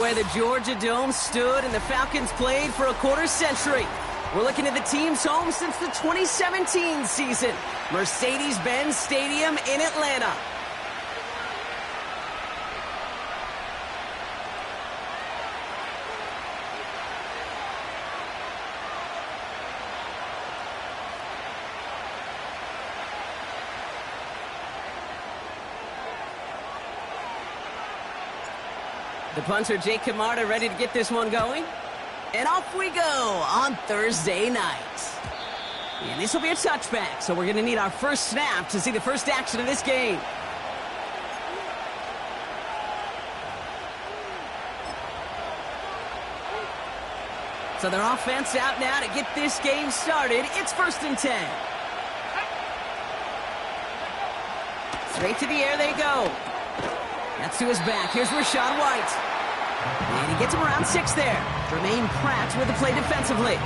Where the Georgia Dome stood and the Falcons played for a quarter century. We're looking at the team's home since the 2017 season. Mercedes-Benz Stadium in Atlanta. The punter, Jake Camarda, ready to get this one going. And off we go on Thursday night. And this will be a touchback, so we're going to need our first snap to see the first action of this game. So their offense out now to get this game started. It's 1st and 10. Straight to the air they go. That's to his back. Here's Rachaad White. And he gets him around 6 there. Jermaine Pratt with the play defensively.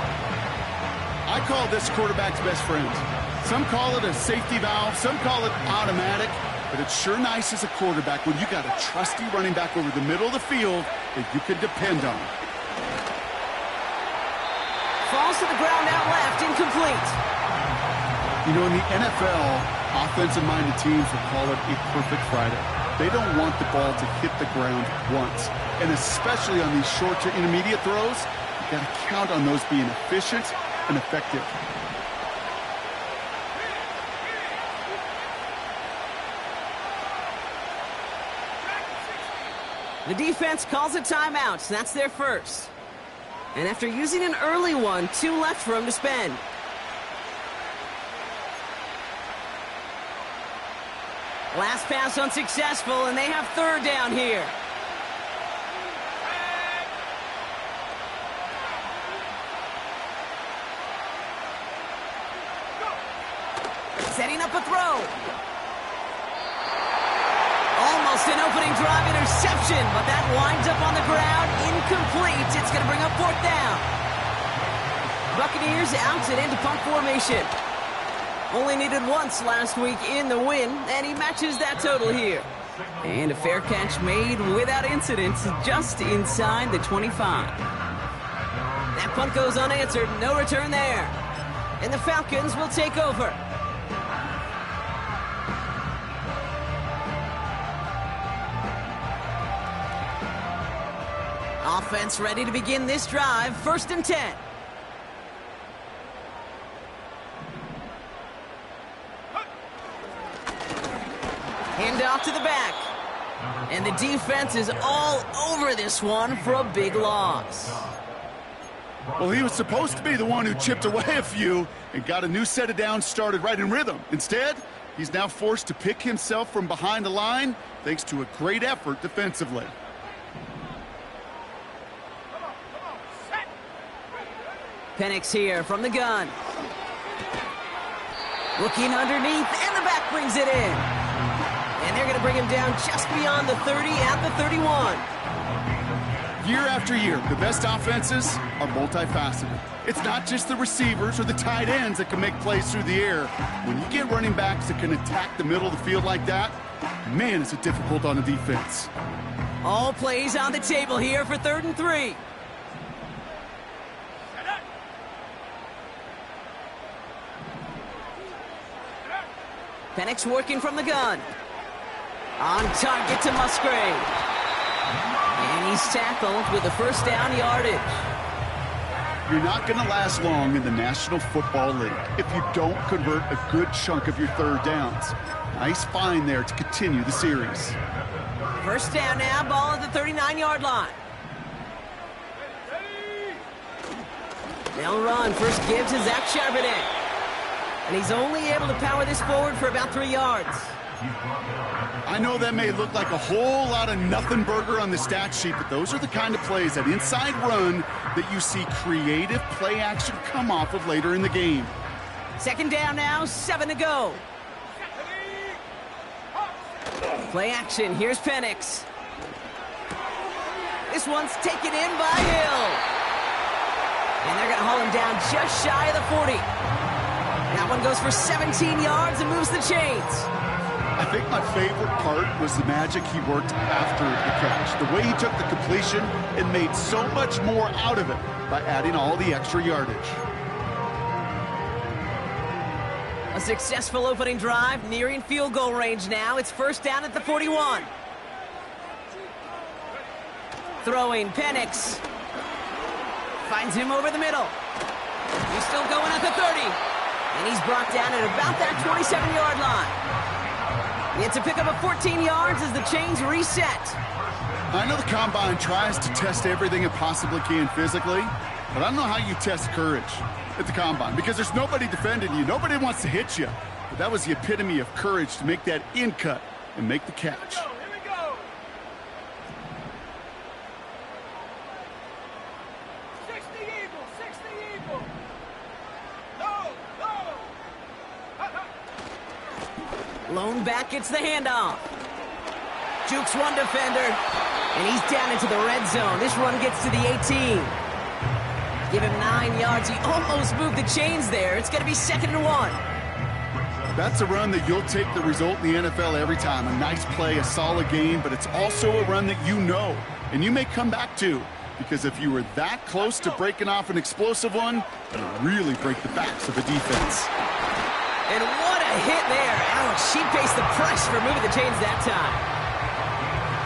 I call this quarterback's best friend. Some call it a safety valve, some call it automatic, but it's sure nice as a quarterback when you got a trusty running back over the middle of the field that you can depend on. Falls to the ground out left, incomplete. You know, in the NFL, offensive-minded teams will call it a perfect Friday. They don't want the ball to hit the ground once. And especially on these short to intermediate throws, you got to count on those being efficient and effective. The defense calls a timeout. That's their first. And after using an early one, 2 left for them to spend. Last pass unsuccessful, and they have 3rd down here. Setting up a throw. Almost an opening drive interception, but that winds up on the ground. Incomplete. It's going to bring up 4th down. Buccaneers out and into punt formation. Only needed once last week in the win, and he matches that total here. And a fair catch made without incident, just inside the 25. That punt goes unanswered, no return there. And the Falcons will take over. Offense ready to begin this drive, 1st and 10. Hand off to the back. And the defense is all over this one for a big loss. Well, he was supposed to be the one who chipped away a few and got a new set of downs started right in rhythm. Instead, he's now forced to pick himself from behind the line thanks to a great effort defensively. Penix here from the gun. Looking underneath, and the back brings it in. And they're going to bring him down just beyond the 30 at the 31. Year after year, the best offenses are multifaceted. It's not just the receivers or the tight ends that can make plays through the air. When you get running backs that can attack the middle of the field like that, man, is it difficult on the defense. All plays on the table here for 3rd and 3. Penix working from the gun. On target to Musgrave. And he's tackled with the 1st down yardage. You're not going to last long in the National Football League if you don't convert a good chunk of your 3rd downs. Nice find there to continue the series. 1st down now, ball at the 39-yard line. They'll run. First give to Zach Charbonnet. And he's only able to power this forward for about 3 yards. I know that may look like a whole lot of nothing burger on the stat sheet, but those are the kind of plays, that inside run, that you see creative play action come off of later in the game. 2nd down now, 7 to go. Play action, here's Penix. This one's taken in by Hill. And they're going to haul him down just shy of the 40. That one goes for 17 yards and moves the chains. I think my favorite part was the magic he worked after the catch. The way he took the completion and made so much more out of it by adding all the extra yardage. A successful opening drive, nearing field goal range now. It's first down at the 41. Throwing, Penix. Finds him over the middle. He's still going at the 30. And he's brought down at about that 27-yard line. It's a pickup of 14 yards as the chains reset. I know the Combine tries to test everything it possibly can physically, but I don't know how you test courage at the Combine because there's nobody defending you. Nobody wants to hit you. But that was the epitome of courage to make that in cut and make the catch. Lone back gets the handoff. Jukes one defender, and he's down into the red zone. This run gets to the 18. Give him 9 yards. He almost moved the chains there. It's going to be 2nd and 1. That's a run that you'll take the result in the NFL every time. A nice play, a solid game, but it's also a run that you know, and you may come back to, because if you were that close to breaking off an explosive one, it'll really break the backs of the defense. And what a hit there. Ouch, she faced the press for moving the chains that time.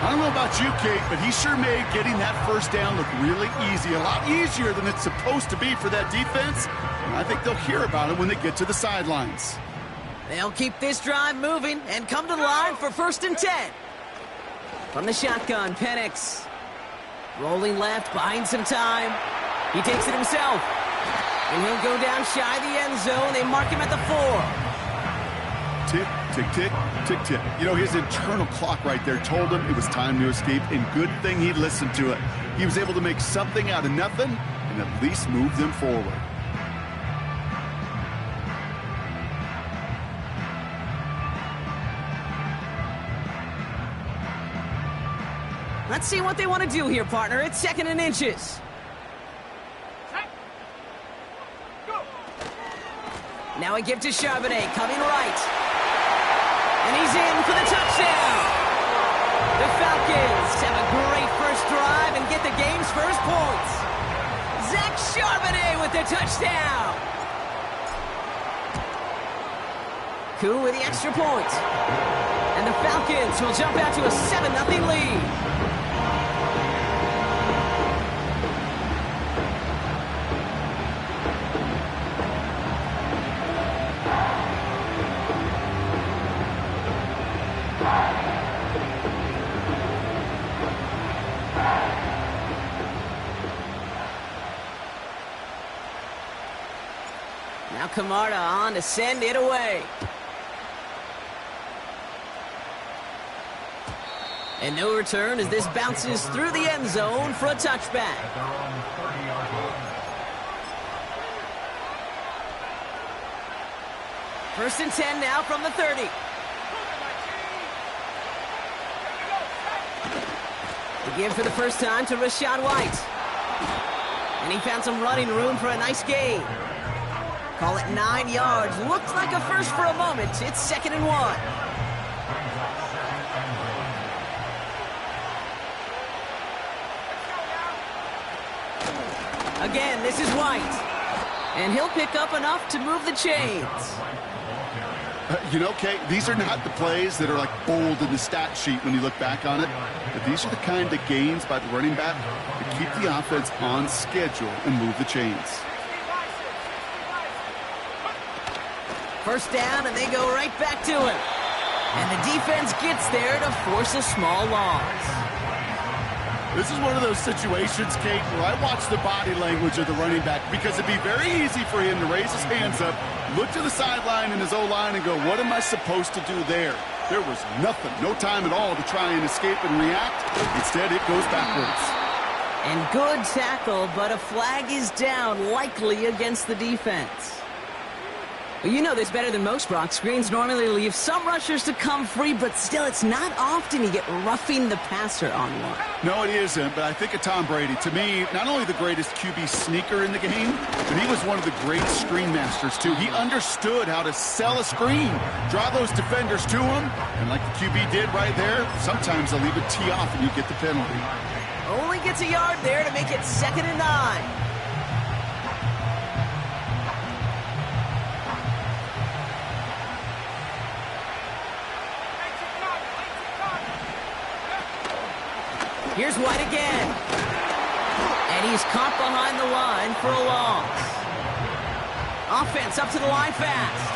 I don't know about you, Kate, but he sure made getting that first down look really easy. A lot easier than it's supposed to be for that defense. And I think they'll hear about it when they get to the sidelines. They'll keep this drive moving and come to the line for 1st and 10. From the shotgun, Penix. Rolling left, buying some time. He takes it himself. And he'll go down shy of the end zone. They mark him at the 4. Tick, tick, tick, tick, tick. You know, his internal clock right there told him it was time to escape, and good thing he listened to it. He was able to make something out of nothing and at least move them forward. Let's see what they want to do here, partner. It's 2nd and inches. Now a give to Charbonnet, coming right. And he's in for the touchdown. The Falcons have a great first drive and get the game's first points. Zach Charbonnet with the touchdown. Koo with the extra point. And the Falcons will jump out to a 7-0 lead. Now Camarda on to send it away. And no return as this bounces through the end zone for a touchback. First and 10 now from the 30. The give for the first time to Rachaad White. And he found some running room for a nice gain. Call it 9 yards. Looked like a first for a moment. It's 2nd and 1. Again, this is White. And he'll pick up enough to move the chains. You know, Kate, these are not the plays that are like bold in the stat sheet when you look back on it. But these are the kind of gains by the running back that keep the offense on schedule and move the chains. First down, and they go right back to him. And the defense gets there to force a small loss. This is one of those situations, Kate, where I watch the body language of the running back because it'd be very easy for him to raise his hands up, look to the sideline in his O-line and go, what am I supposed to do there? There was nothing, no time at all to try and escape and react. Instead, it goes backwards. And good tackle, but a flag is down, likely against the defense. Well, you know this better than most, Brock. Screens normally leave some rushers to come free, but still, it's not often you get roughing the passer on one. No, it isn't, but I think of Tom Brady. To me, not only the greatest QB sneaker in the game, but he was one of the great screen masters, too. He understood how to sell a screen, draw those defenders to him, and like the QB did right there, sometimes they'll leave a tee off and you get the penalty. Only gets a yard there to make it 2nd and 9. Here's White again. And he's caught behind the line for a loss. Offense up to the line fast.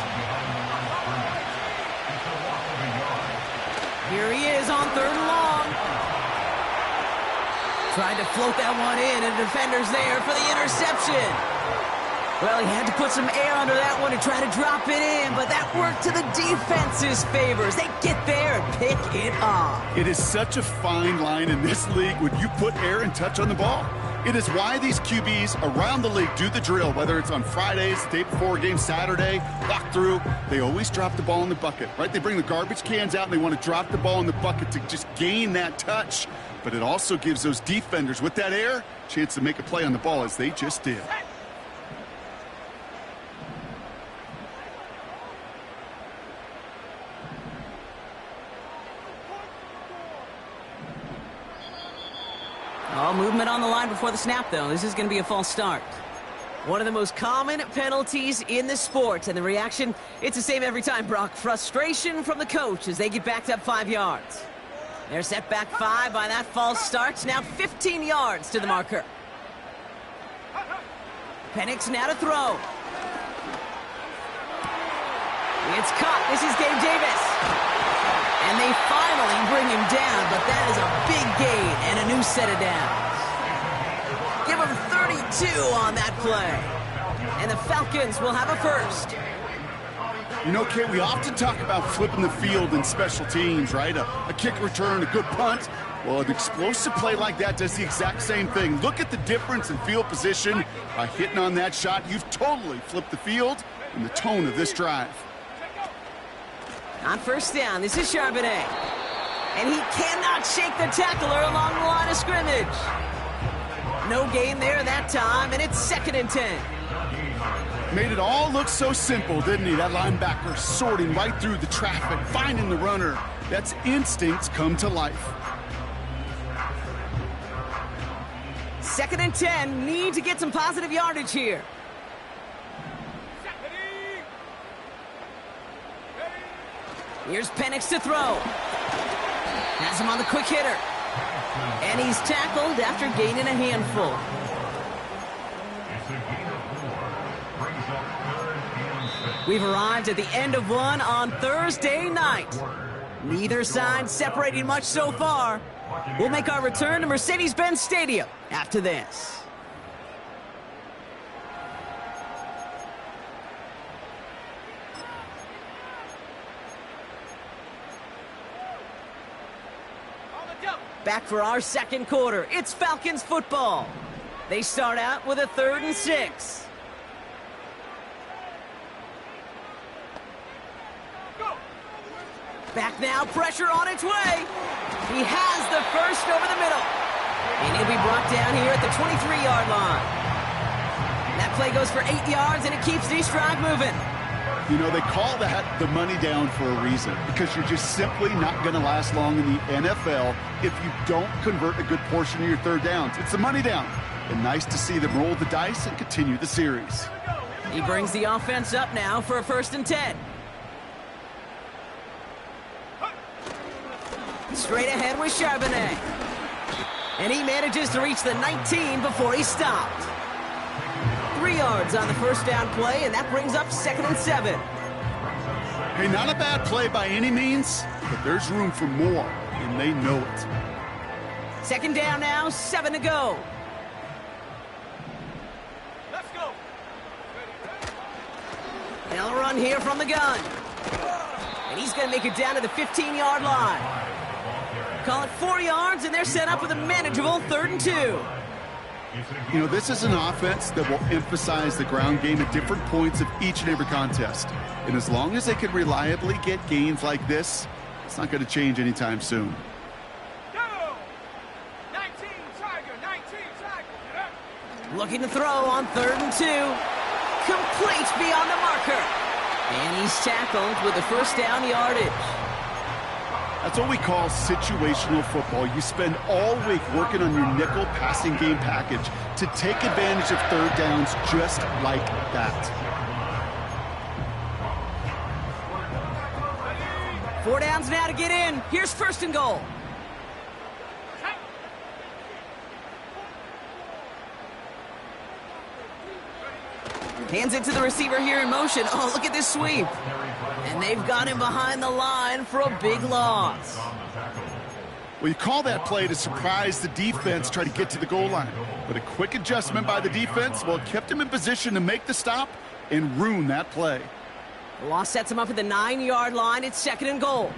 Here he is on 3rd and long. Tried to float that one in, and the defender's there for the interception. Well, he had to put some air under that one to try to drop it in, but that worked to the defense's favors. They get there and pick it up. It is such a fine line in this league when you put air and touch on the ball. It is why these QBs around the league do the drill, whether it's on Fridays, the day before a game, Saturday, walk through. They always drop the ball in the bucket, right? They bring the garbage cans out, and they want to drop the ball in the bucket to just gain that touch. But it also gives those defenders with that air a chance to make a play on the ball, as they just did. Oh, movement on the line before the snap, though. This is going to be a false start. One of the most common penalties in the sport, and the reaction, it's the same every time, Brock. Frustration from the coach as they get backed up 5 yards. They're set back 5 by that false start. Now 15 yards to the marker. Penix now to throw. It's caught. This is Gabe Davis. And they finally bring him down, but that is a big gain and a new set of downs. Give him 32 on that play. And the Falcons will have a first. You know, Kate, we often talk about flipping the field in special teams, right? A kick return, a good punt. Well, an explosive play like that does the exact same thing. Look at the difference in field position. By hitting on that shot, you've totally flipped the field and the tone of this drive. On 1st down, this is Charbonnet. And he cannot shake the tackler along the line of scrimmage. No gain there that time, and it's 2nd and 10. Made it all look so simple, didn't he? That linebacker sorting right through the traffic, finding the runner. That's instincts come to life. 2nd and 10, need to get some positive yardage here. Here's Penix to throw. Has him on the quick hitter. And he's tackled after gaining a handful. We've arrived at the end of one on Thursday night. Neither side separating much so far. We'll make our return to Mercedes-Benz Stadium after this. Back for our 2nd quarter. It's Falcons football. They start out with a 3rd and 6. Back now, pressure on its way. He has the first over the middle. And he'll be brought down here at the 23-yard line. That play goes for 8 yards, and it keeps this drive moving. You know, they call that the money down for a reason, because you're just simply not going to last long in the NFL if you don't convert a good portion of your 3rd downs. It's the money down. And nice to see them roll the dice and continue the series. He brings the offense up now for a 1st and 10. Straight ahead with Charbonnet. And he manages to reach the 19 before he stopped. 3 yards on the 1st down play, and that brings up 2nd and 7. Hey, not a bad play by any means, but there's room for more, and they know it. 2nd down now, 7 to go. Let's go. They'll run here from the gun. And he's going to make it down to the 15-yard line. Call it 4 yards, and they're set up with a manageable 3rd and 2. You know, this is an offense that will emphasize the ground game at different points of each and every contest. And as long as they can reliably get gains like this, it's not going to change anytime soon. Looking to throw on 3rd and 2. Complete beyond the marker. And he's tackled with the first down yardage. That's what we call situational football. You spend all week working on your nickel passing game package to take advantage of 3rd downs just like that. 4 downs now to get in. Here's 1st and goal. Hands it to the receiver here in motion. Oh, look at this sweep. And they've got him behind the line for a big loss. Well, you call that play to surprise the defense, try to get to the goal line. But a quick adjustment by the defense, well, it kept him in position to make the stop and ruin that play. The loss sets him up at the 9-yard line. It's 2nd and goal.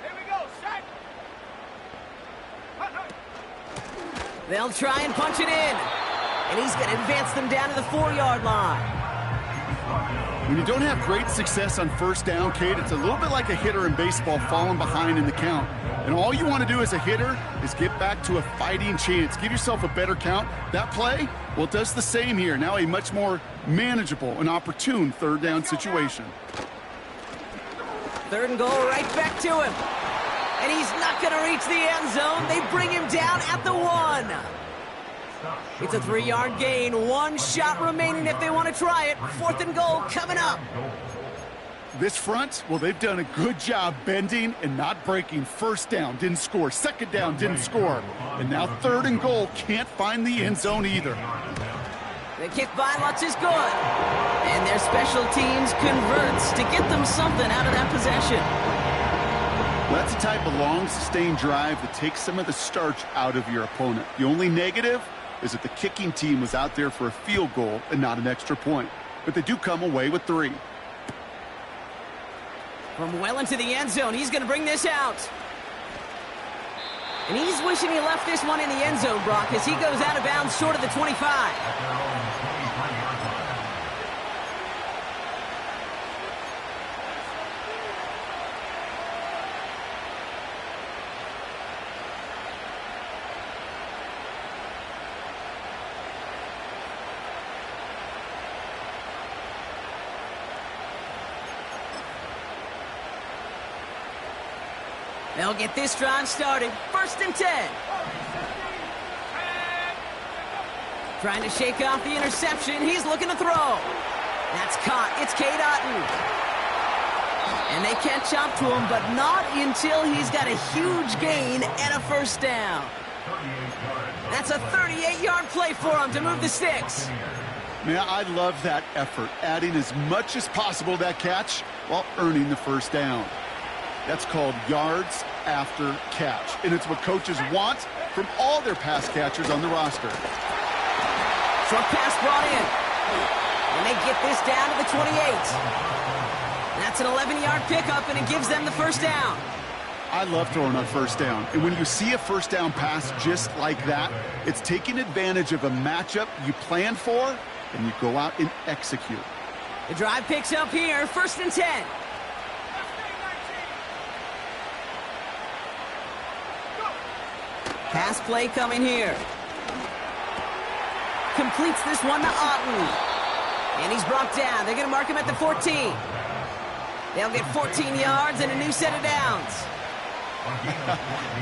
Here we go, set. They'll try and punch it in. And he's going to advance them down to the 4-yard line. When you don't have great success on 1st down, Kate, it's a little bit like a hitter in baseball falling behind in the count. And all you want to do as a hitter is get back to a fighting chance. Give yourself a better count. That play, well, it does the same here. Now a much more manageable and opportune 3rd down situation. 3rd and goal, right back to him. And he's not going to reach the end zone. They bring him down at the 1. It's a 3-yard gain. 1 shot remaining if they want to try it. 4th and goal coming up. This front, well, they've done a good job bending and not breaking. 1st down, didn't score. 2nd down, didn't score. And now 3rd and goal, can't find the end zone either. The kick by Lutz is good. And their special teams converts to get them something out of that possession. Well, that's the type of long, sustained drive that takes some of the starch out of your opponent. The only negative is that the kicking team was out there for a field goal and not an extra point. But they do come away with 3. From well into the end zone, he's going to bring this out. And he's wishing he left this one in the end zone, Brock, as he goes out of bounds short of the 25. They'll get this drive started. 1st and 10. Trying to shake off the interception. He's looking to throw. That's caught. It's Cade Otton. And they catch up to him, but not until he's got a huge gain and a 1st down. That's a 38-yard play for him to move the sticks. Man, I love that effort, adding as much as possible to that catch while earning the 1st down. That's called yards after catch, and it's what coaches want from all their pass catchers on the roster. Short pass brought in, and they get this down to the 28. That's an 11-yard pickup, and it gives them the 1st down. I love throwing on 1st down, and when you see a 1st down pass just like that, it's taking advantage of a matchup you planned for, and you go out and execute. The drive picks up here, 1st and 10. Pass play coming here. Completes this one to Otton. And he's brought down. They're going to mark him at the 14. They'll get 14 yards and a new set of downs.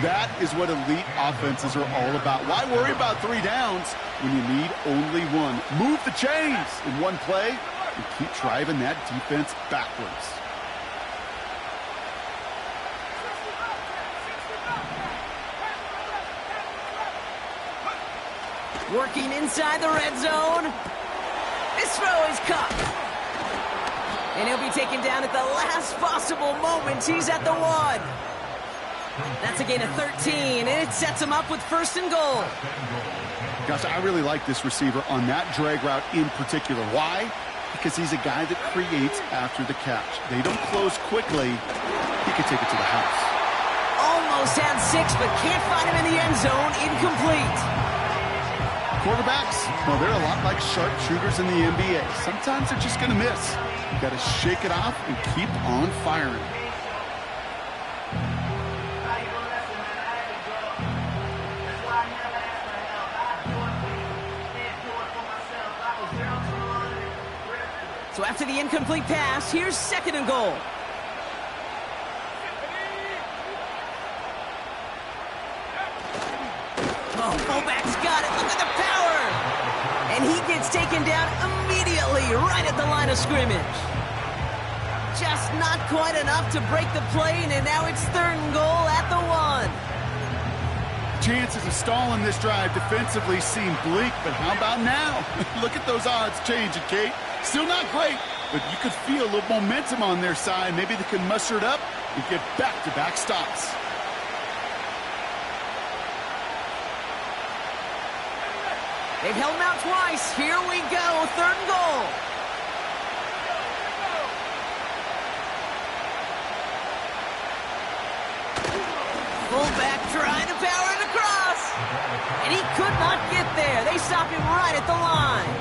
That is what elite offenses are all about. Why worry about 3 downs when you need only 1? Move the chains in one play and keep driving that defense backwards. Working inside the red zone. This throw is caught. And he'll be taken down at the last possible moment. He's at the 1. That's a gain of 13, and it sets him up with 1st and goal. Gosh, I really like this receiver on that drag route in particular. Why? Because he's a guy that creates after the catch. They don't close quickly. He can take it to the house. Almost had 6, but can't find him in the end zone. Incomplete. Quarterbacks, well, they're a lot like sharpshooters in the NBA. Sometimes they're just going to miss. You got to shake it off and keep on firing. So after the incomplete pass, here's 2nd and goal. Oh, fullback's got it. Look at the power. And he gets taken down immediately right at the line of scrimmage. Just not quite enough to break the play, and now it's 3rd and goal at the 1. Chances of stalling this drive defensively seem bleak, but how about now? Look at those odds changing, Kate. Still not great, but you could feel a little momentum on their side. Maybe they can muster it up and get back-to-back stops. They've held him out twice. Here we go, 3rd and goal. Fullback trying to power it across. And he could not get there. They stop him right at the line.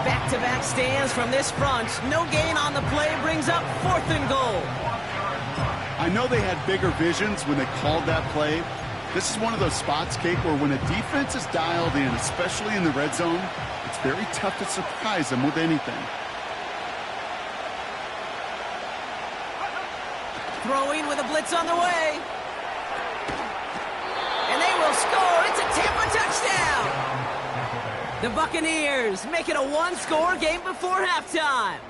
Back-to-back stands from this front. No gain on the play brings up 4th and goal. I know they had bigger visions when they called that play. This is one of those spots, Kate, where when a defense is dialed in, especially in the red zone, it's very tough to surprise them with anything. Throwing with a blitz on the way. And they will score. It's a Tampa touchdown. The Buccaneers make it a 1-score game before halftime.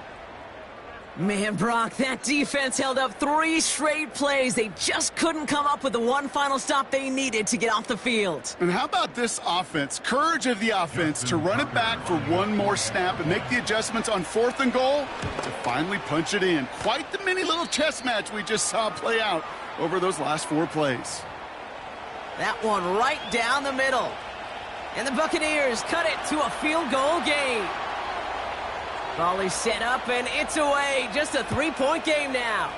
Man, Brock, that defense held up 3 straight plays. They just couldn't come up with the one final stop they needed to get off the field. And how about this offense? Courage of the offense to run it back for one more snap and make the adjustments on 4th and goal to finally punch it in. Quite the mini little chess match we just saw play out over those last 4 plays. That one right down the middle. And the Buccaneers cut it to a field goal game. Volley set up, and it's away. Just a 3-point game now.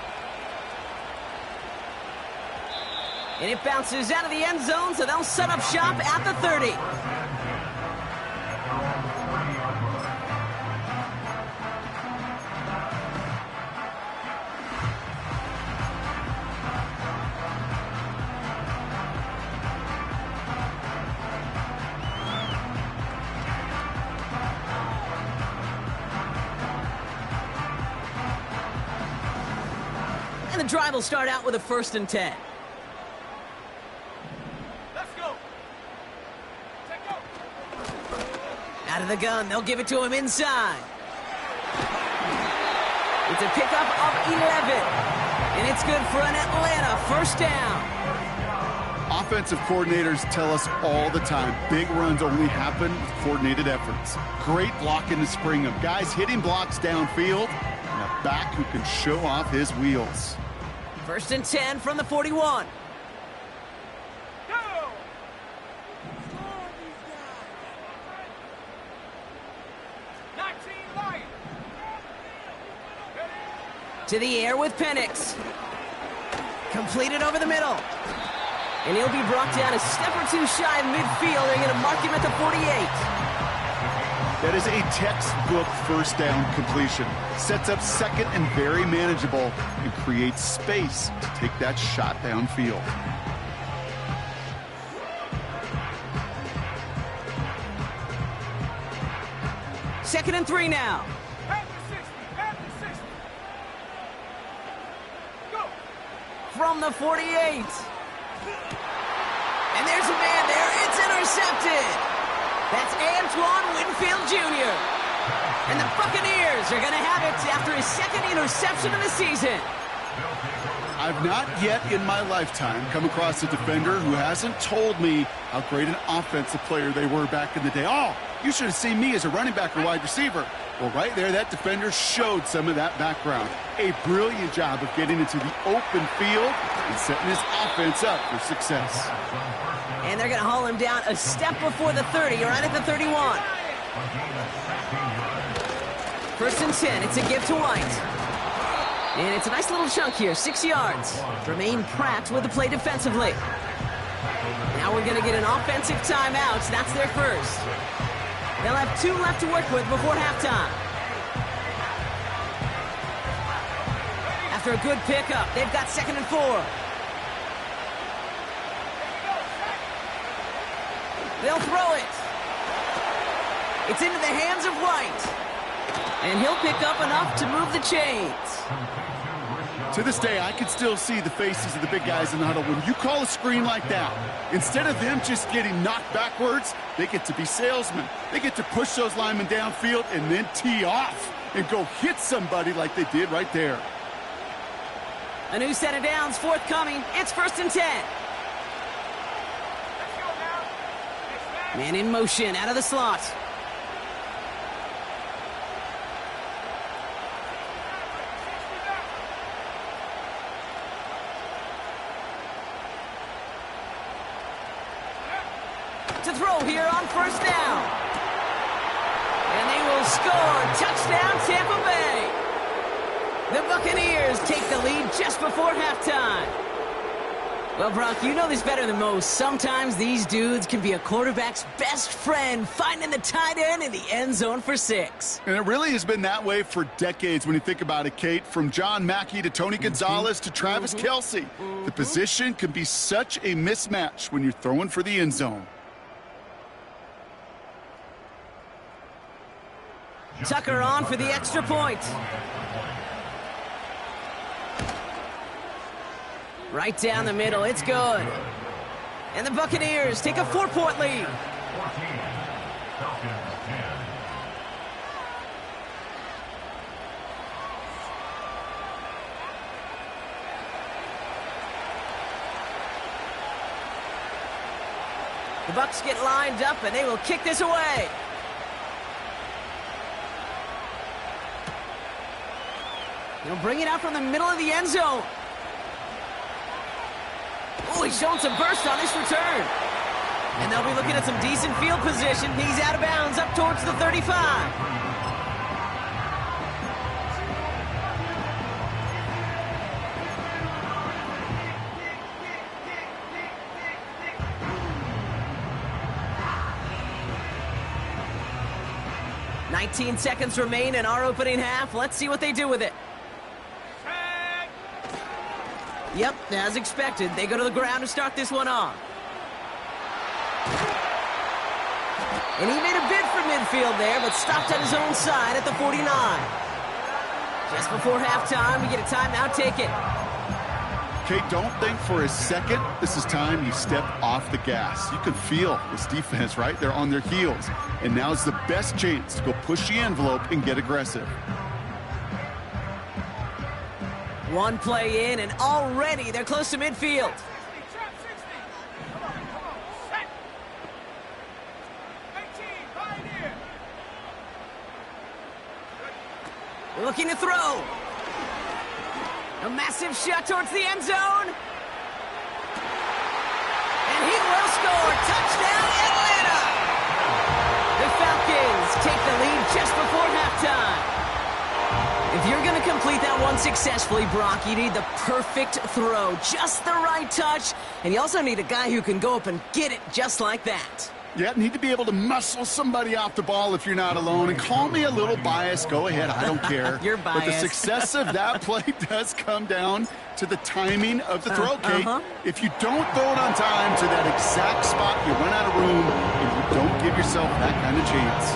And it bounces out of the end zone, so they'll set up shop at the 30. And the drive will start out with a 1st and 10. Let's go. Take go. Out of the gun, they'll give it to him inside. It's a pickup of 11. And it's good for an Atlanta 1st down. Offensive coordinators tell us all the time, big runs only happen with coordinated efforts. Great blocking to spring them. Guys hitting blocks downfield, and a back who can show off his wheels. 1st and 10 from the 41. Go. To the air with Penix. Completed over the middle. And he'll be brought down a step or 2 shy of midfield. They're going to mark him at the 48. That is a textbook 1st down completion. Sets up 2nd and very manageable and creates space to take that shot downfield. Second and 3 now. At the 60. Go. From the 48. And there's a man there. It's intercepted. That's Antoine Winfield Jr. And the Buccaneers are going to have it after his 2nd interception of the season. I've not yet in my lifetime come across a defender who hasn't told me how great an offensive player they were back in the day. Oh, you should have seen me as a running back or wide receiver. Well, right there, that defender showed some of that background. A brilliant job of getting into the open field and setting his offense up for success. And they're going to haul him down a step before the 30, right at the 31. 1st and 10, it's a give to White. And it's a nice little chunk here, 6 yards. Jermaine Pratt with the play defensively. Now we're going to get an offensive timeout. That's their first. They'll have 2 left to work with before halftime. After a good pickup, they've got 2nd and 4. They'll throw it. It's into the hands of White. And he'll pick up enough to move the chains. To this day, I can still see the faces of the big guys in the huddle. When you call a screen like that, instead of them just getting knocked backwards, they get to be salesmen. They get to push those linemen downfield and then tee off and go hit somebody like they did right there. A new set of downs forthcoming. It's 1st and 10. Man in motion out of the slot. To throw here on 1st down. And they will score. Touchdown, Tampa Bay. The Buccaneers take the lead just before halftime. Well, Brock, you know this better than most. Sometimes these dudes can be a quarterback's best friend, finding the tight end in the end zone for 6. And it really has been that way for decades when you think about it, Kate. From John Mackey to Tony Gonzalez to Travis Kelce. The position can be such a mismatch when you're throwing for the end zone. Tucker on for the extra point. Right down the middle, it's good. And the Buccaneers take a 4-point lead. The Bucs get lined up and they will kick this away. He'll bring it out from the middle of the end zone. Oh, he's showing some burst on this return. And they'll be looking at some decent field position. He's out of bounds up towards the 35. "19 seconds remain in our opening half. Let's see what they do with it." Yep, as expected, they go to the ground to start this one off. And he made a bid for midfield there, but stopped at his own side at the 49. Just before halftime, we get a timeout taken. Kate, don't think for a second this is time you step off the gas. You can feel this defense, right? They're on their heels. And now's the best chance to go push the envelope and get aggressive. One play in, and already they're close to midfield. Looking to throw. A massive shot towards the end zone. And he will score. Touchdown, Atlanta! The Falcons take the lead just before halftime. If you're going to complete that one successfully, Brock, you need the perfect throw. Just the right touch. And you also need a guy who can go up and get it just like that. Yeah, need to be able to muscle somebody off the ball if you're not alone. And call me a little biased. Go ahead. I don't care. You're biased. But the success of that play does come down to the timing of the throw, Kate. If you don't throw it on time to that exact spot, you run out of room, and you don't give yourself that kind of chance.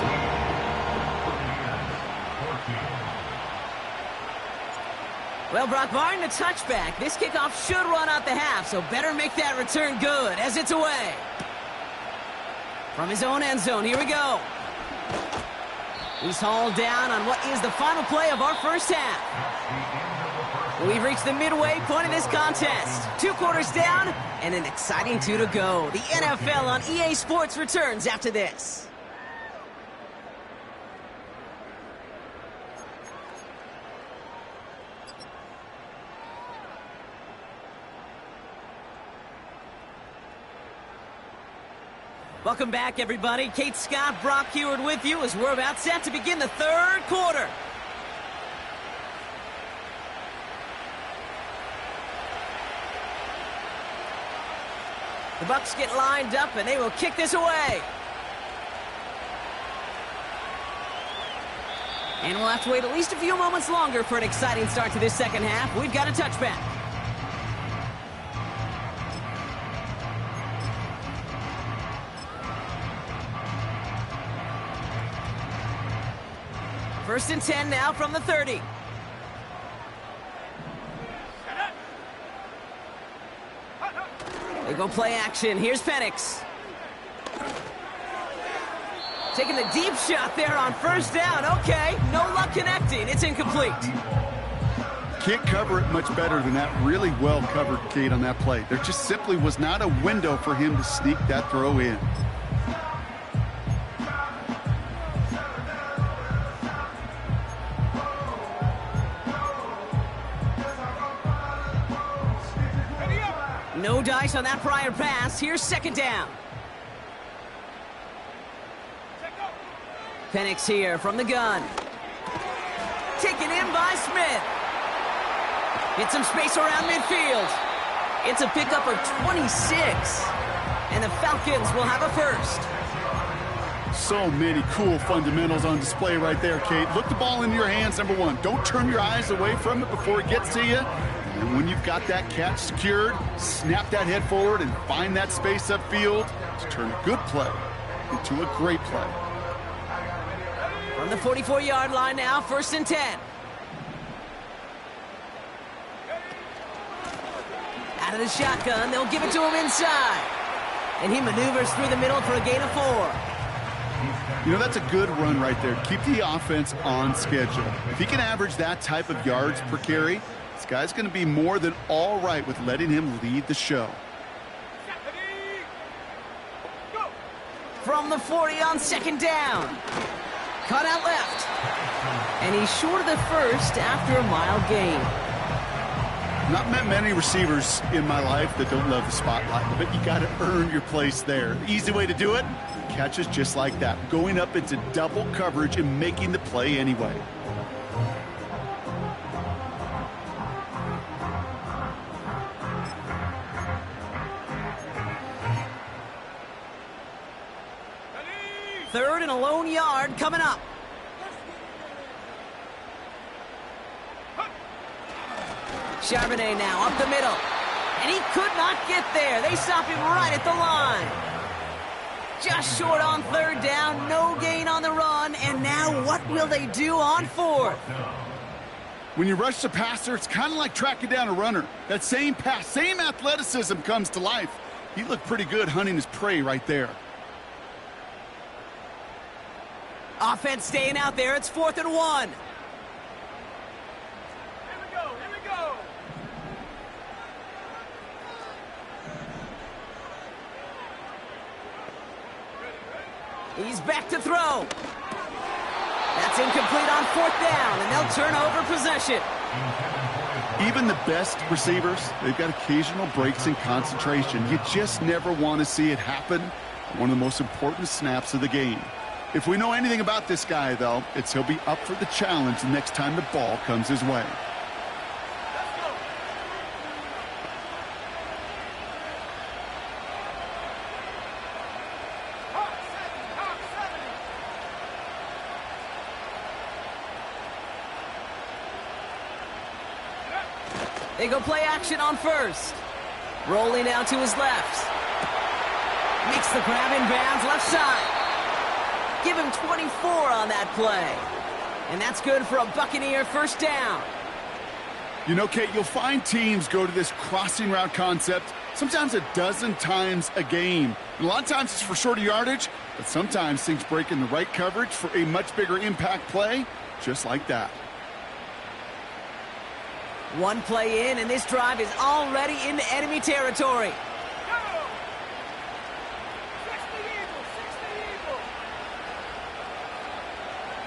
Well, Brock, barring the touchback, this kickoff should run out the half, so better make that return good as it's away. From his own end zone, here we go. He's hauled down on what is the final play of our first half. We've reached the midway point of this contest. 2 quarters down and an exciting 2 to go. The NFL on EA Sports returns after this. Welcome back, everybody. Kate Scott, Brock Huard with you as we're about set to begin the 3rd quarter. The Bucs get lined up, and they will kick this away. And we'll have to wait at least a few moments longer for an exciting start to this second half. We've got a touchback. First and 10 now from the 30. They go play action. Here's Penix. Taking the deep shot there on first down. Okay, no luck connecting. It's incomplete. Can't cover it much better than that. Really well covered, Kate, on that play. There just simply was not a window for him to sneak that throw in. No dice on that prior pass. Here's second down. Penix here from the gun. Taken in by Smith. Get some space around midfield. It's a pickup of 26. And the Falcons will have a first. So many cool fundamentals on display right there, Kate. Look the ball into your hands, number one. Don't turn your eyes away from it before it gets to you. And when you've got that catch secured, snap that head forward and find that space upfield to turn a good play into a great play. From the 44-yard line now, first and 10. Out of the shotgun, they'll give it to him inside. And he maneuvers through the middle for a gain of 4. You know, that's a good run right there. Keep the offense on schedule. If he can average that type of yards per carry, this guy's going to be more than all right with letting him lead the show. From the 40 on second down. Cut out left. And he's short of the first after a mile gain. Not met many receivers in my life that don't love the spotlight, but you got to earn your place there. The easy way to do it, catches just like that, going up into double coverage and making the play anyway. Third and a lone yard coming up. Charbonnet now up the middle. And he could not get there. They stop him right at the line. Just short on third down. No gain on the run. And now what will they do on fourth? When you rush the passer, it's kind of like tracking down a runner. That same pass, same athleticism comes to life. He looked pretty good hunting his prey right there. Offense staying out there. It's 4th and 1. Here we go, here we go. He's back to throw. That's incomplete on 4th down, and they'll turn over possession. Even the best receivers, they've got occasional breaks in concentration. You just never want to see it happen. One of the most important snaps of the game. If we know anything about this guy, though, it's he'll be up for the challenge the next time the ball comes his way. They go play action on first. Rolling out to his left. Makes the grab in bounds left side. Give him 24 on that play. And that's good for a Buccaneer first down. You know, Kate, you'll find teams go to this crossing route concept sometimes a dozen times a game. And a lot of times it's for shorter yardage, but sometimes things break in the right coverage for a much bigger impact play, just like that. One play in, and this drive is already into enemy territory. Go! 60 Eagles, 60 Eagles.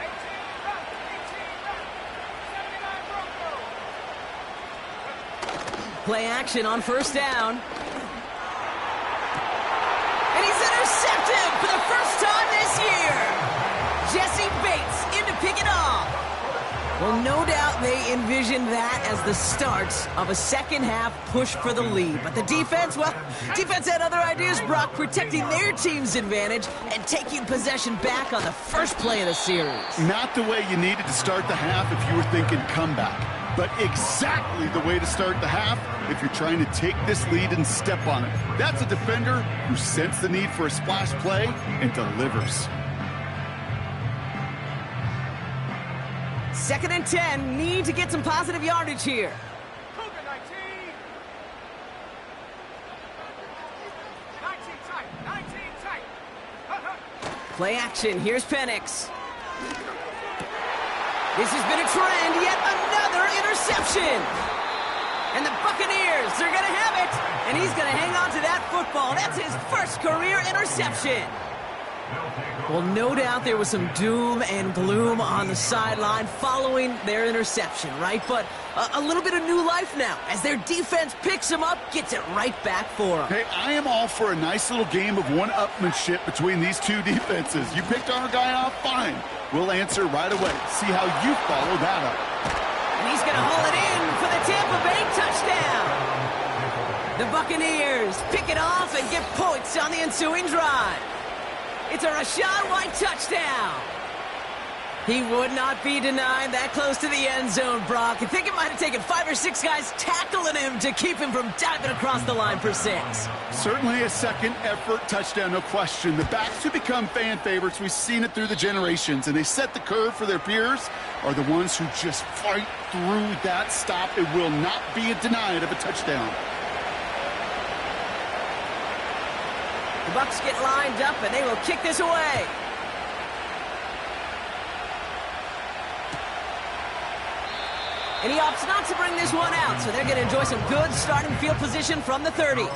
18 left, 79 Broncos. Play action on first down. And he's intercepted for the first time this year. Jesse Bates in to pick it off. Well, no doubt they envisioned that as the start of a second-half push for the lead. But the defense, well, defense had other ideas, Brock, protecting their team's advantage and taking possession back on the first play of the series. Not the way you needed to start the half if you were thinking comeback, but exactly the way to start the half if you're trying to take this lead and step on it. That's a defender who sensed the need for a splash play and delivers. 2nd and 10, need to get some positive yardage here. Cougar 19. 19 tight. 19 tight. Play action, here's Penix. This has been a trend, yet another interception. And the Buccaneers, they're going to have it. And he's going to hang on to that football. That's his first career interception. Well, no doubt there was some doom and gloom on the sideline following their interception, right? But a little bit of new life now as their defense picks him up, gets it right back for him. Hey, I am all for a nice little game of one-upmanship between these two defenses. You picked our guy off, fine. We'll answer right away. See how you follow that up. And he's going to haul it in for the Tampa Bay touchdown. The Buccaneers pick it off and get points on the ensuing drive. It's a Rachaad White touchdown. He would not be denied that close to the end zone, Brock. I think it might have taken 5 or 6 guys tackling him to keep him from diving across the line for 6. Certainly a second-effort touchdown, no question. The backs who become fan favorites, we've seen it through the generations, and they set the curve for their peers, are the ones who just fight through that stop. It will not be denied of a touchdown. The Bucs get lined up, and they will kick this away. And he opts not to bring this one out, so they're going to enjoy some good starting field position from the 30.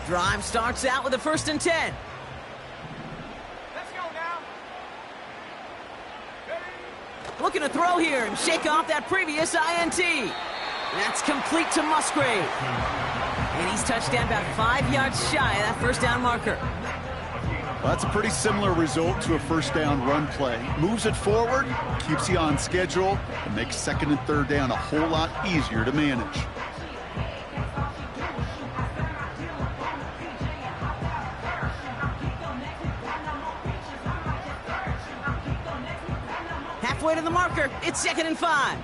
Drive starts out with a 1st and 10. Let's go now. Looking to throw here and shake off that previous INT. That's complete to Musgrave. And he's touched down about 5 yards shy of that first down marker. Well, that's a pretty similar result to a first down run play. Moves it forward, keeps you on schedule, and makes 2nd and 3rd down a whole lot easier to manage. Halfway to the marker, it's 2nd and 5.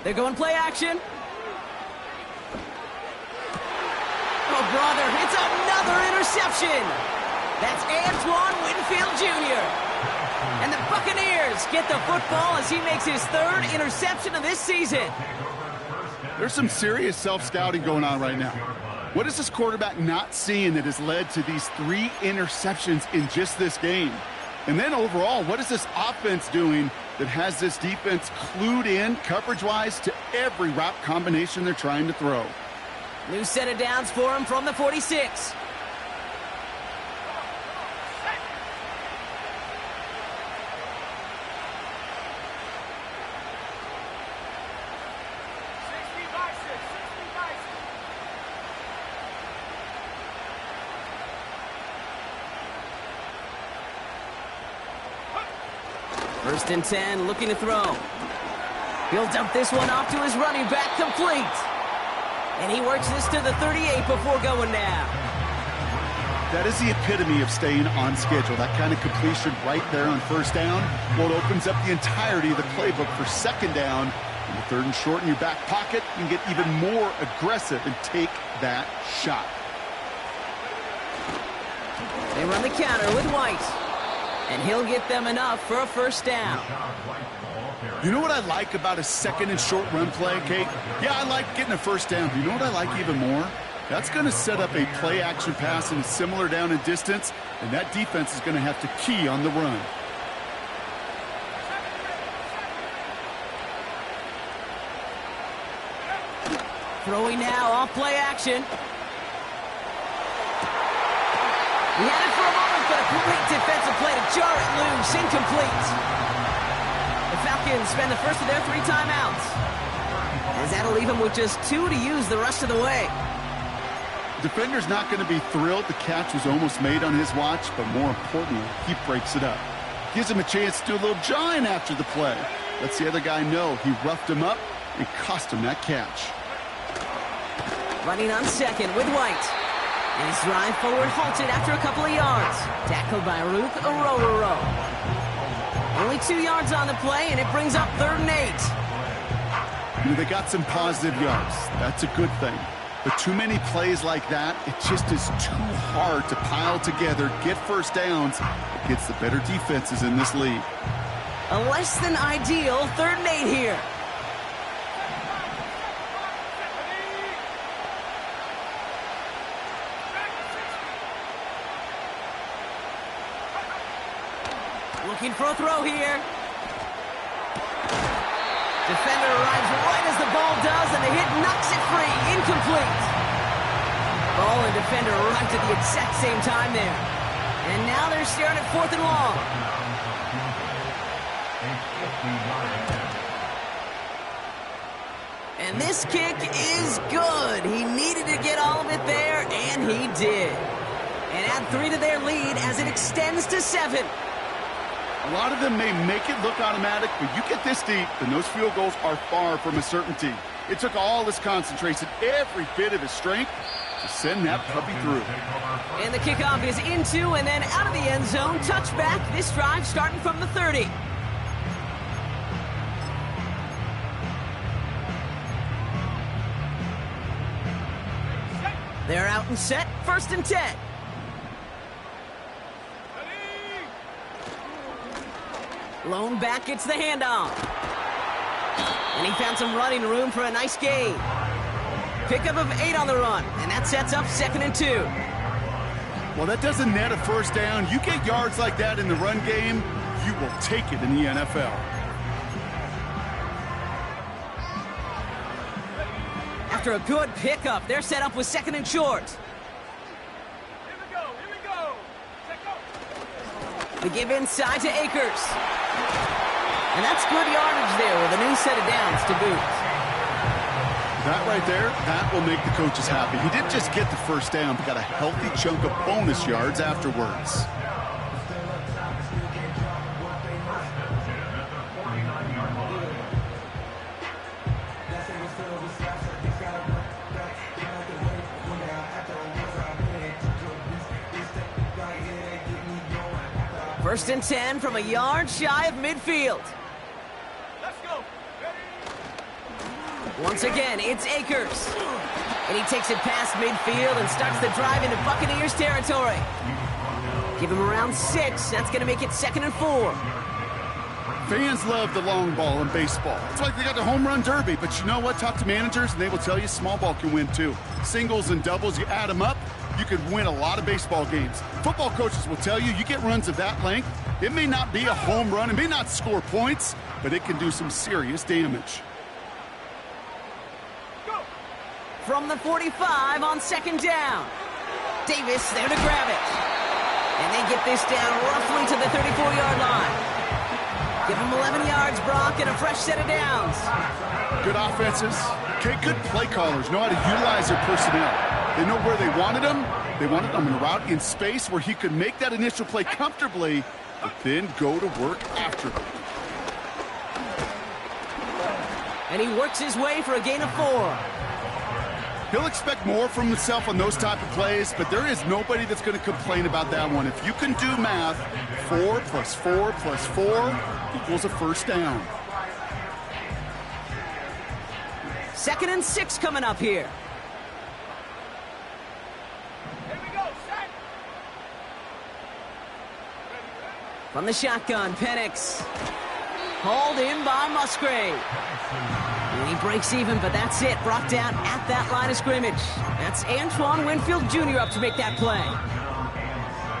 They're going play action. Oh, brother, it's another interception. That's Antoine Winfield Jr. And the Buccaneers get the football as he makes his 3rd interception of this season. There's some serious self-scouting going on right now. What is this quarterback not seeing that has led to these 3 interceptions in just this game? And then overall, what is this offense doing that has this defense clued in coverage-wise to every route combination they're trying to throw? New set of downs for him from the 46. First and 10, looking to throw. He'll dump this one off to his running back, complete. And he works this to the 38 before going down. That is the epitome of staying on schedule. That kind of completion right there on first down. Well, it opens up the entirety of the playbook for 2nd down. In the 3rd and short in your back pocket, you can get even more aggressive and take that shot. They run the counter with White. And he'll get them enough for a first down. You know what I like about a 2nd and short run play, Kate? Yeah, I like getting a first down. But you know what I like even more? That's going to set up a play-action pass in a similar down and distance, and that defense is going to have to key on the run. Throwing now off play action. He had it for a moment, but a great defensive play to jar it loose. Incomplete. The Falcons Falcons spend the first of their 3 timeouts, as that'll leave them with just 2 to use the rest of the way. Defender's not going to be thrilled the catch was almost made on his watch, but more importantly, he breaks it up. Gives him a chance to do a little jawing after the play. Lets the other guy know he roughed him up and cost him that catch. Running on second with White. And his drive forward halted after a couple of yards. Tackled by Ruth Orororo. Only 2 yards on the play, and it brings up 3rd and 8. You know, they got some positive yards. That's a good thing. But too many plays like that, it just is too hard to pile together, get first downs against the better defenses in this league. A less than ideal 3rd and 8 here. Looking for a throw here. Defender arrives right as the ball does, and the hit knocks it free. Incomplete. Ball and defender arrived at the exact same time there. And now they're staring at 4th and long. And this kick is good. He needed to get all of it there, and he did. And add 3 to their lead as it extends to 7. A lot of them may make it look automatic, but you get this deep, and those field goals are far from a certainty. It took all his concentration, every bit of his strength, to send that puppy through. And the kickoff is into and then out of the end zone. Touchback. This drive starting from the 30. They're out and set. 1st and 10. Lone back gets the handoff. And he found some running room for a nice gain. Pickup of 8 on the run, and that sets up 2nd and 2. Well, that doesn't net a first down. You get yards like that in the run game, you will take it in the NFL. After a good pickup, they're set up with 2nd and short. Here we go. Check go. We give inside to Akers. And that's good yardage there with a new set of downs to boot. That right there, that will make the coaches happy. He didn't just get the first down, but got a healthy chunk of bonus yards afterwards. First and 10 from a yard shy of midfield. Let's go. Ready? Once again, it's Akers. And he takes it past midfield and starts the drive into Buccaneers territory. Give him around 6. That's going to make it 2nd and 4. Fans love the long ball in baseball. It's like they got the home run derby, but you know what? Talk to managers and they will tell you small ball can win too. Singles and doubles, you add them up, you could win a lot of baseball games. Football coaches will tell you get runs of that length. It may not be a home run, it may not score points, but it can do some serious damage. Go. From the 45 on 2nd down. Davis there to grab it. And they get this down roughly to the 34-yard line. Give him 11 yards, Brock, and a fresh set of downs. Good offenses. Okay, good play callers know how to utilize their personnel. They know where they wanted them. They wanted them in a route in space where he could make that initial play comfortably, but then go to work after it. And he works his way for a gain of 4. He'll expect more from himself on those type of plays, but there is nobody that's going to complain about that one. If you can do math, 4 plus 4 plus 4 equals a first down. 2nd and 6 coming up here. Here we go. Set. From the shotgun, Penix. Hauled in by Musgrave. And he breaks even, but that's it. Brought down at that line of scrimmage. That's Antoine Winfield Jr. up to make that play.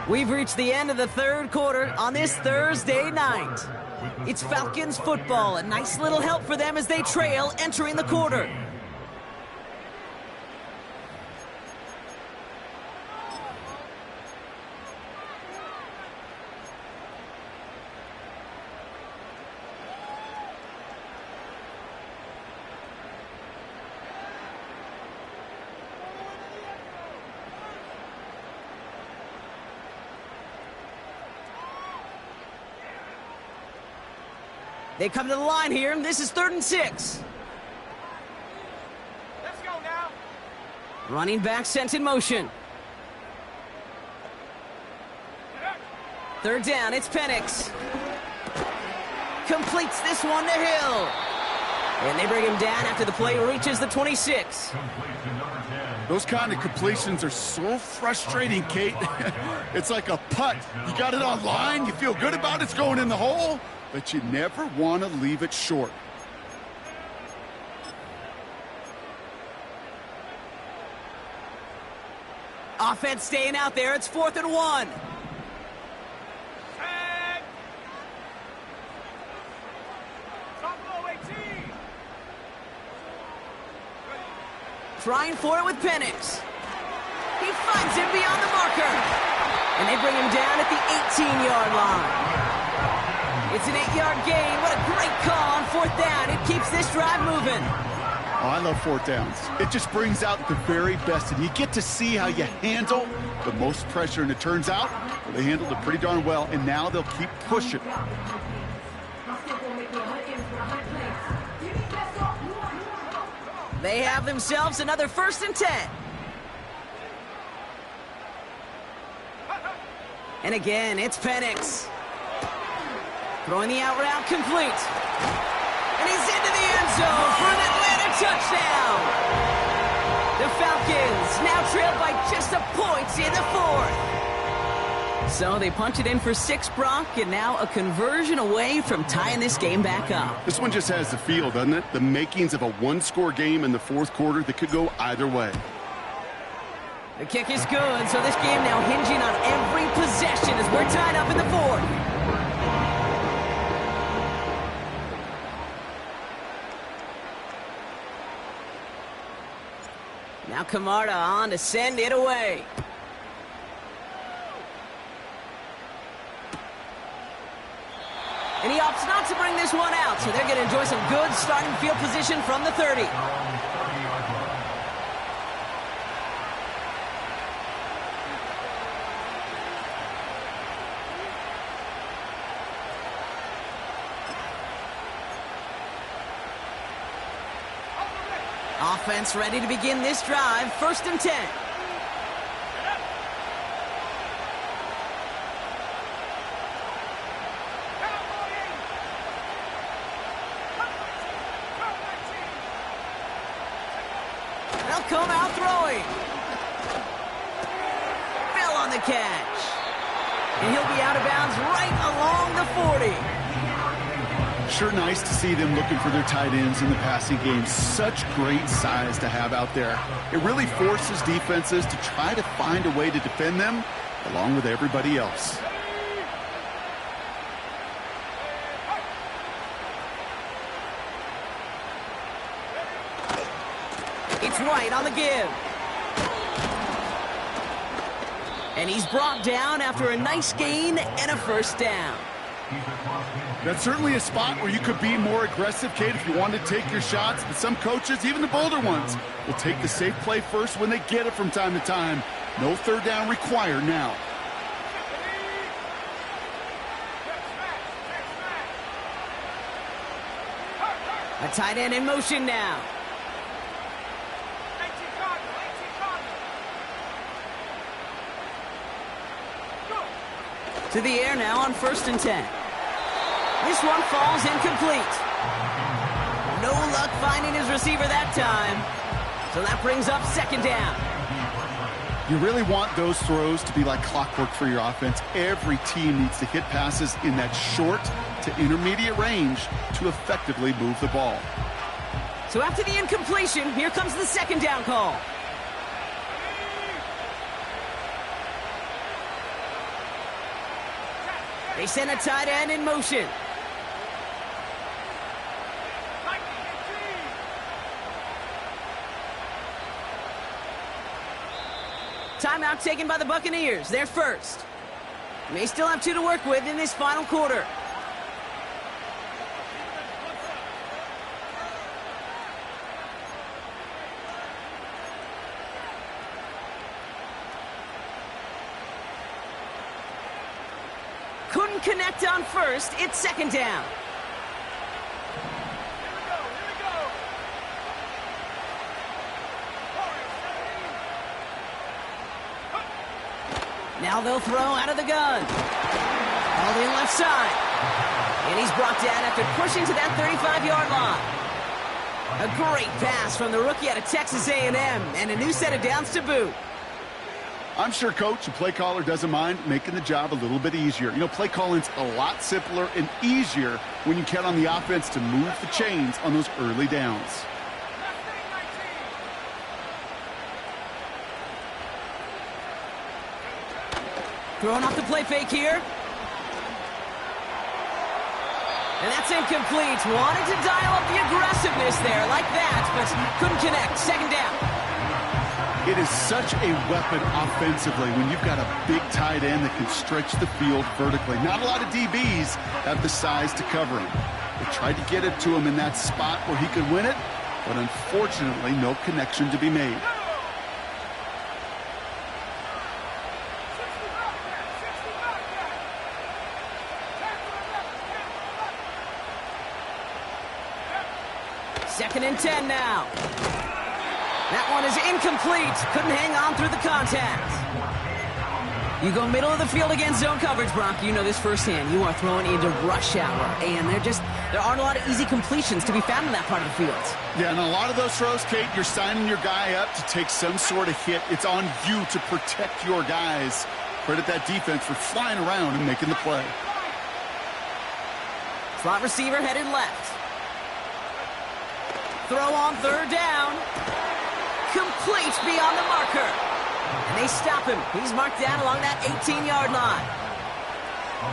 We've reached the end of the 3rd quarter on this Thursday night. It's Falcons football. A nice little help for them as they trail entering the quarter. They come to the line here. This is 3rd and 6. Let's go now. Running back sent in motion. 3rd down, it's Penix. Completes this one to Hill. And they bring him down after the play reaches the 26. Those kind of completions are so frustrating, Kate. It's like a putt. You got it on line, you feel good about it's going in the hole, but you never want to leave it short. Offense staying out there. It's 4th and 1. Tag. Buffalo 18. Trying for it with Penix. He finds him beyond the marker. And they bring him down at the 18-yard line. It's an 8-yard gain. What a great call on 4th down. It keeps this drive moving. Oh, I love 4th downs. It just brings out the very best, and you get to see how you handle the most pressure, and it turns out they handled it pretty darn well, and now they'll keep pushing. They have themselves another 1st and 10. And again, it's Penix. Throwing the out route complete. And he's into the end zone for an Atlanta touchdown. The Falcons now trailed by just a point in the 4th. So they punch it in for 6, Brock, and now a conversion away from tying this game back up. This one just has the feel, doesn't it? The makings of a one-score game in the 4th quarter that could go either way. The kick is good, so this game now hinging on every possession as we're tied up in the 4th. Now Camarda on to send it away. And he opts not to bring this one out, so they're going to enjoy some good starting field position from the 30. Offense ready to begin this drive. 1st and 10. They'll come out throwing. Fell on the catch. And he'll be out of bounds right along the 40. Sure nice to see them looking for their tight ends in the passing game. Such great size to have out there. It really forces defenses to try to find a way to defend them along with everybody else. It's White on the give. And he's brought down after a nice gain and a 1st down. That's certainly a spot where you could be more aggressive, Kate, if you want to take your shots. But some coaches, even the bolder ones, will take the safe play first when they get it from time to time. No 3rd down required now. A tight end in motion now. To the air now on 1st and 10. This one falls incomplete. No luck finding his receiver that time. So that brings up 2nd down. You really want those throws to be like clockwork for your offense. Every team needs to hit passes in that short to intermediate range to effectively move the ball. So after the incompletion, here comes the 2nd down call. They send a tight end in motion. Timeout taken by the Buccaneers. They're first. They still have 2 to work with in this final quarter. Couldn't connect on 1st. It's 2nd down. Now they'll throw out of the gun. All in left side. And he's brought down after pushing to that 35-yard line. A great pass from the rookie out of Texas A&M, and a new set of downs to boot. I'm sure coach and play caller doesn't mind making the job a little bit easier. You know, play calling's a lot simpler and easier when you count on the offense to move the chains on those early downs. Throwing off the play fake here. And that's incomplete. Wanted to dial up the aggressiveness there like that, but couldn't connect. Second down. It is such a weapon offensively when you've got a big tight end that can stretch the field vertically. Not a lot of DBs have the size to cover him. They tried to get it to him in that spot where he could win it, but unfortunately no connection to be made. Second and 10 now. That one is incomplete. Couldn't hang on through the contact. You go middle of the field against zone coverage, Brock. You know this firsthand. You are throwing into rush hour, and there aren't a lot of easy completions to be found in that part of the field. Yeah, and a lot of those throws, Kate, you're signing your guy up to take some sort of hit. It's on you to protect your guys. Credit that defense for flying around and making the play. Slot receiver headed left. Throw on third down. Complete beyond the marker. And they stop him. He's marked down along that 18-yard line.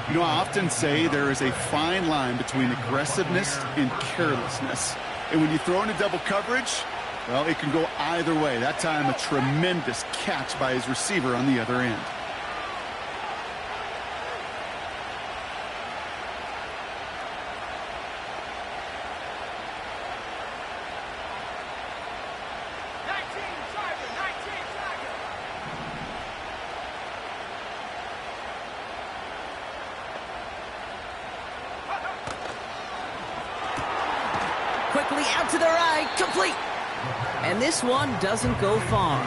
You know, I often say there is a fine line between aggressiveness and carelessness. And when you throw into double coverage, well, it can go either way. That time, a tremendous catch by his receiver on the other end. Quickly out to the right, complete. And this one doesn't go far.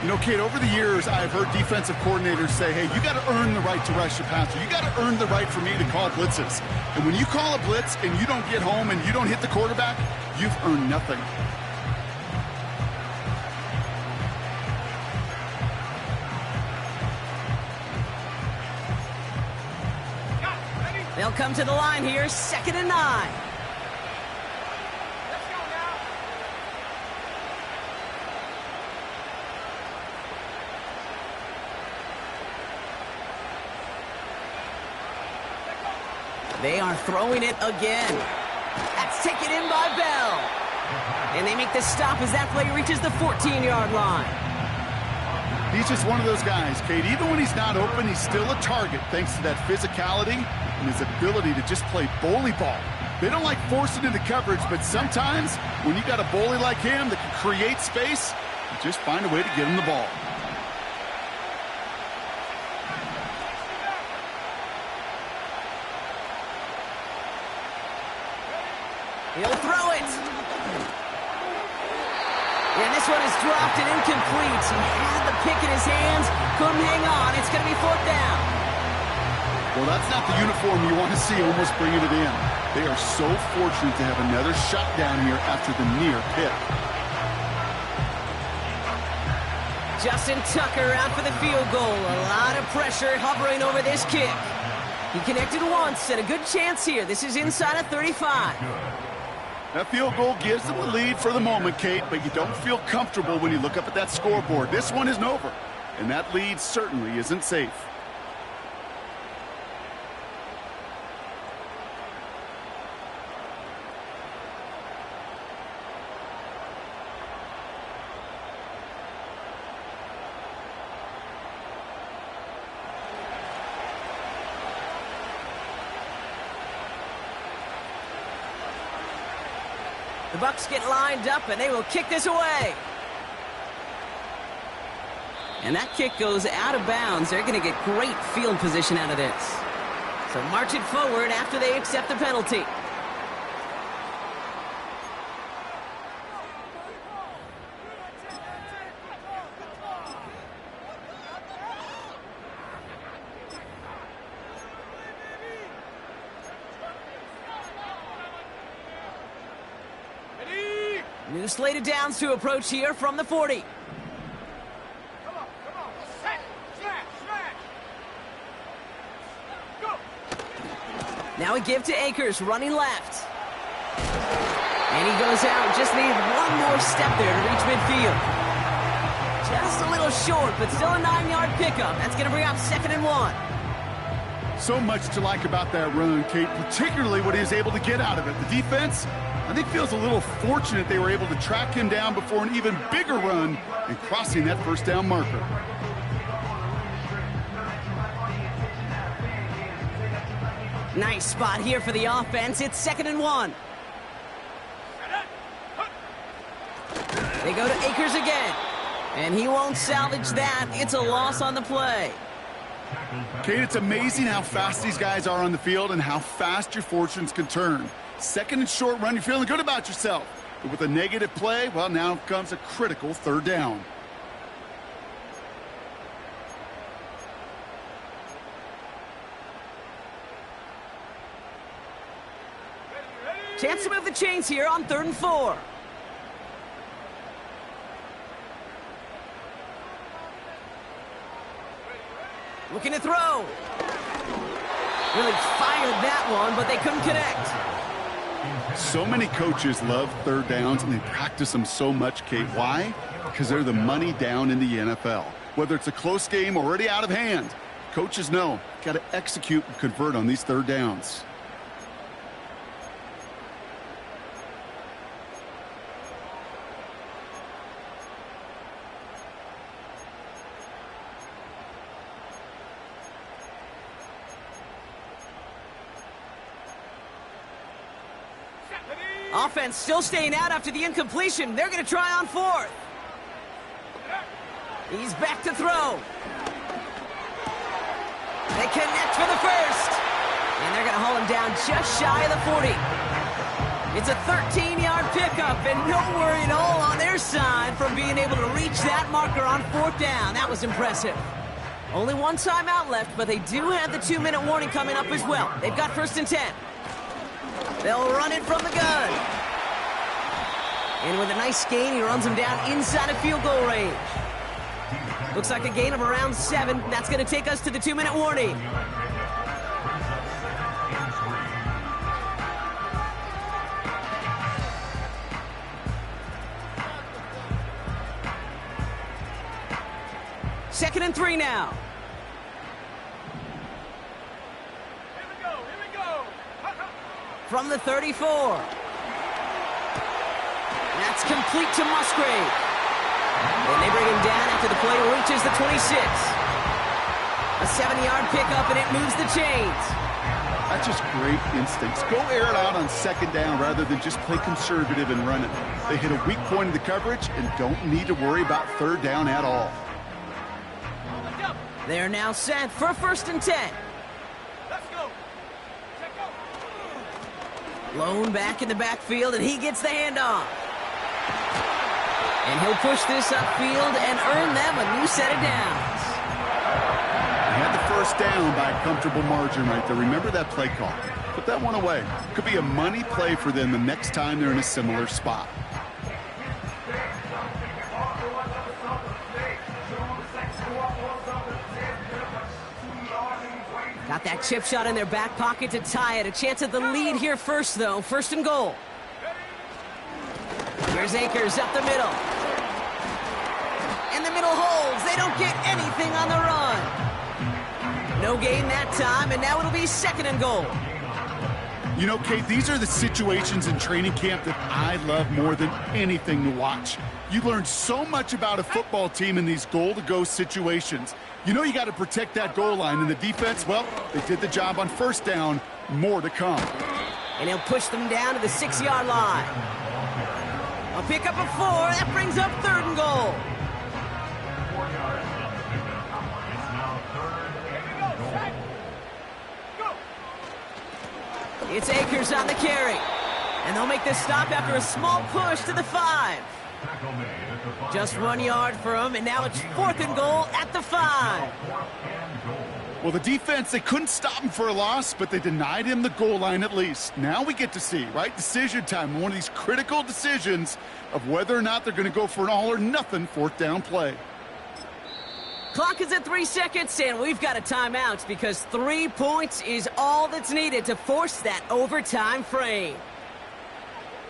You know, Kate, over the years, I've heard defensive coordinators say, hey, you got to earn the right to rush the passer. You got to earn the right for me to call blitzes. And when you call a blitz and you don't get home and you don't hit the quarterback, you've earned nothing. They'll come to the line here, 2nd and 9. They are throwing it again. That's taken in by Bell. And they make the stop as that play reaches the 14-yard line. He's just one of those guys, Kate. Even when he's not open, he's still a target thanks to that physicality and his ability to just play bully ball. They don't like forcing into coverage, but sometimes when you got a bully like him that can create space, you just find a way to get him the ball. He'll throw it. And this one is dropped and incomplete. He had the pick in his hands, couldn't hang on. It's going to be 4th down. Well, that's not the uniform you want to see almost bringing it in. They are so fortunate to have another shot down here after the near pick. Justin Tucker out for the field goal. A lot of pressure hovering over this kick. He connected once and a good chance here. This is inside of 35. That field goal gives them the lead for the moment, Kate, but you don't feel comfortable when you look up at that scoreboard. This one isn't over, and that lead certainly isn't safe. The Bucs get lined up, and they will kick this away. And that kick goes out of bounds. They're going to get great field position out of this. So march it forward after they accept the penalty. slated downs to approach here from the 40. Come on. Set. Smash. Go. Now we give to Akers, running left. And he goes out. Just need one more step there to reach midfield. Just a little short, but still a 9-yard pickup. That's going to bring up 2nd and 1. So much to like about that run, Kate, particularly what he was able to get out of it. The defense, I think, feels a little fortunate they were able to track him down before an even bigger run and crossing that first down marker. Nice spot here for the offense. It's 2nd and 1. They go to Akers again. And he won't salvage that. It's a loss on the play. Kate, it's amazing how fast these guys are on the field and how fast your fortunes can turn. 2nd and short run, you're feeling good about yourself. But with a negative play, well, now comes a critical 3rd down. Chance to move the chains here on 3rd and 4. Looking to throw. Really fired that one, but they couldn't connect. So many coaches love 3rd downs, and they practice them so much, Kate. Why? Because they're the money down in the NFL. Whether it's a close game already out of hand, coaches know, got to execute and convert on these 3rd downs. Offense still staying out after the incompletion. They're going to try on 4th. He's back to throw. They connect for the first. And they're going to haul him down just shy of the 40. It's a 13-yard pickup, and no worry at all on their side from being able to reach that marker on 4th down. That was impressive. Only one timeout left, but they do have the 2-minute warning coming up as well. They've got 1st and 10. They'll run it from the gun. And with a nice gain, he runs him down inside of field goal range. Looks like a gain of around 7. That's going to take us to the 2-minute warning. Second and 3 now. Here we go. From the 34. That's complete to Musgrave. And they bring him down after the play reaches the 26. A 7-yard pickup, and it moves the chains. That's just great instincts. Go air it out on 2nd down rather than just play conservative and run it. They hit a weak point in the coverage and don't need to worry about 3rd down at all. They're now set for 1st and 10. Let's go. Lone back in the backfield, and he gets the handoff. And he'll push this upfield and earn them a new set of downs. They had the 1st down by a comfortable margin right there. Remember that play call. Put that one away. Could be a money play for them the next time they're in a similar spot. Got that chip shot in their back pocket to tie it. A chance at the lead here first, though. 1st and goal. Here's Akers up the middle. And the middle holds. They don't get anything on the run. No gain that time, and now it'll be 2nd and goal. You know, Kate, these are the situations in training camp that I love more than anything to watch. You learn so much about a football team in these goal-to-go situations. You know you got to protect that goal line, and the defense, well, they did the job on 1st down. More to come. And he'll push them down to the 6-yard line. A pickup of 4. That brings up 3rd and goal. It's Akers on the carry. And they'll make this stop after a small push to the 5. Just 1 yard for him, and now it's 4th and goal at the 5. Well, the defense, they couldn't stop him for a loss, but they denied him the goal line at least. Now we get to see, right? Decision time, one of these critical decisions of whether or not they're going to go for an all-or-nothing fourth down play. Clock is at 3 seconds, and we've got a timeout because 3 points is all that's needed to force that overtime frame.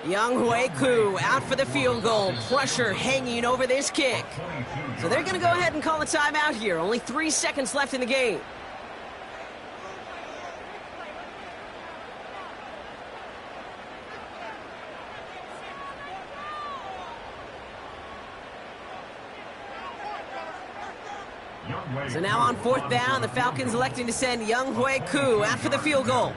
Younghoe Koo out for the field goal. Pressure hanging over this kick. So they're going to go ahead and call a timeout here. Only 3 seconds left in the game. So now on fourth down, the Falcons electing to send Younghoe Koo out for the field goal.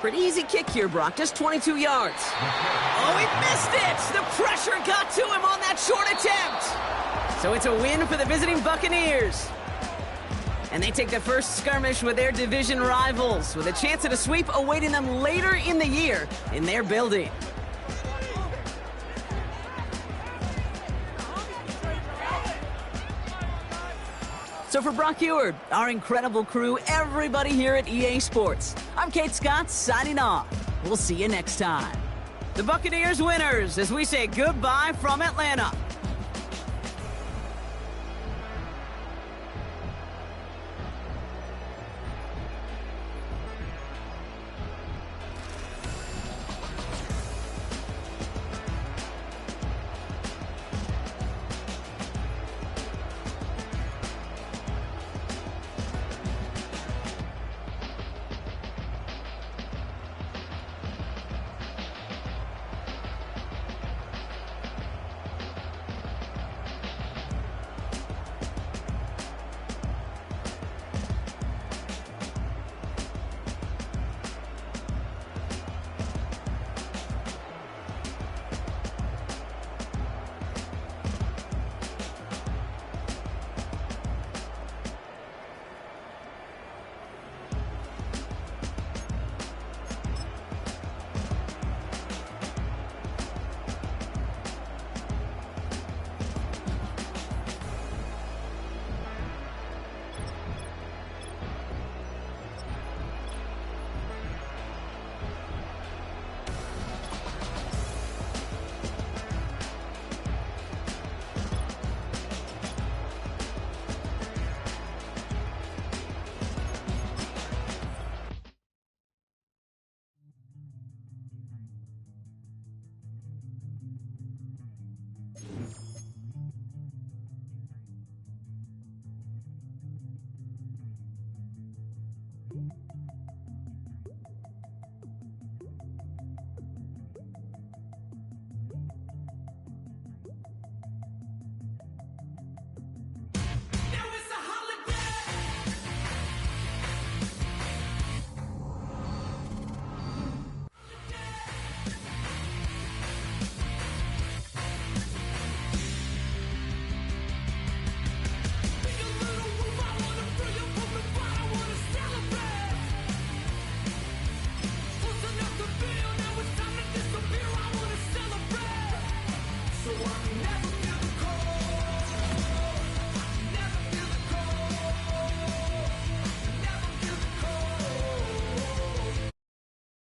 Pretty easy kick here, Brock. Just 22 yards. Oh, he missed it! The pressure got to him on that short attempt. So it's a win for the visiting Buccaneers. And they take the first skirmish with their division rivals, with a chance at a sweep awaiting them later in the year in their building. So for Brock Huard, our incredible crew, everybody here at EA Sports, I'm Kate Scott signing off. We'll see you next time. The Buccaneers winners as we say goodbye from Atlanta.